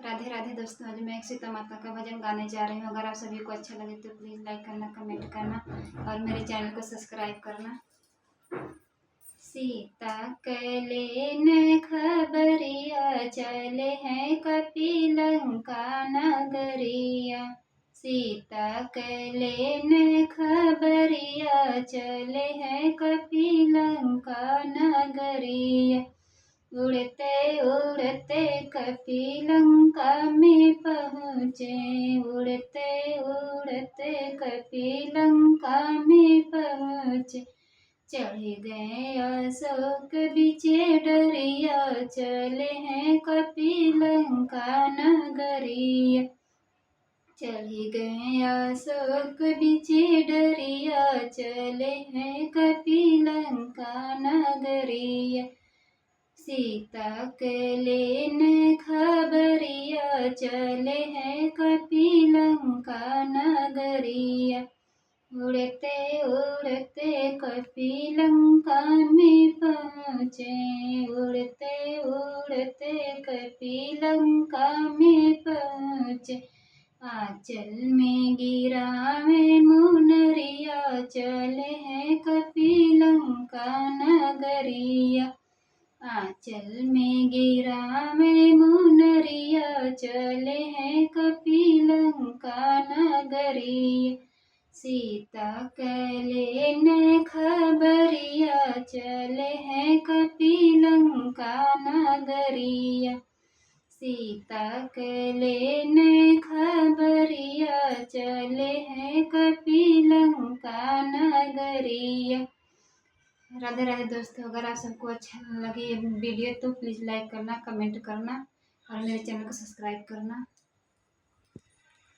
राधे राधे दोस्तों, आज मैं एक सीता माता का भजन गाने जा रही हूँ। अगर आप सभी को अच्छा लगे तो प्लीज़ लाइक करना, कमेंट करना और मेरे चैनल को सब्सक्राइब करना। सीता कलेन खबरिया, चले हैं कपिलंका नगरिया। सीता कलेन खबरिया, चले हैं कपिलंका नगरिया। उड़ते उड़ते कपिलंका में पहुँचे, उड़ते उड़ते कपिलंका में पहुँचे। चढ़ गए अशोक बिचे डरिया, चले हैं कपिलंका नगरिया। चढ़ गए अशोक बिचे डरिया, चले हैं कपिलंका नगरिया। सीता कलेन खबरिया, चले हैं कपिलंका नगरिया। उड़ते उड़ते कपिलंका में पहुँचे, उड़ते उड़ते कपिलंका में पहुँचे। आंचल में गिरावे मुनरिया, चले हैं कपिलंका नगरिया। आंचल में गिरावे मुनरिया, चले हैं कपिलंका नगरिया। सीता कलेन खबरिया, चले हैं कपिलंका नगरिया। सीता कलेन खबरिया, चले हैं कपिलंका नगरिया। राधे राधे दोस्तों, अगर आप सबको अच्छा लगे ये वीडियो तो प्लीज़ लाइक करना, कमेंट करना और मेरे चैनल को सब्सक्राइब करना।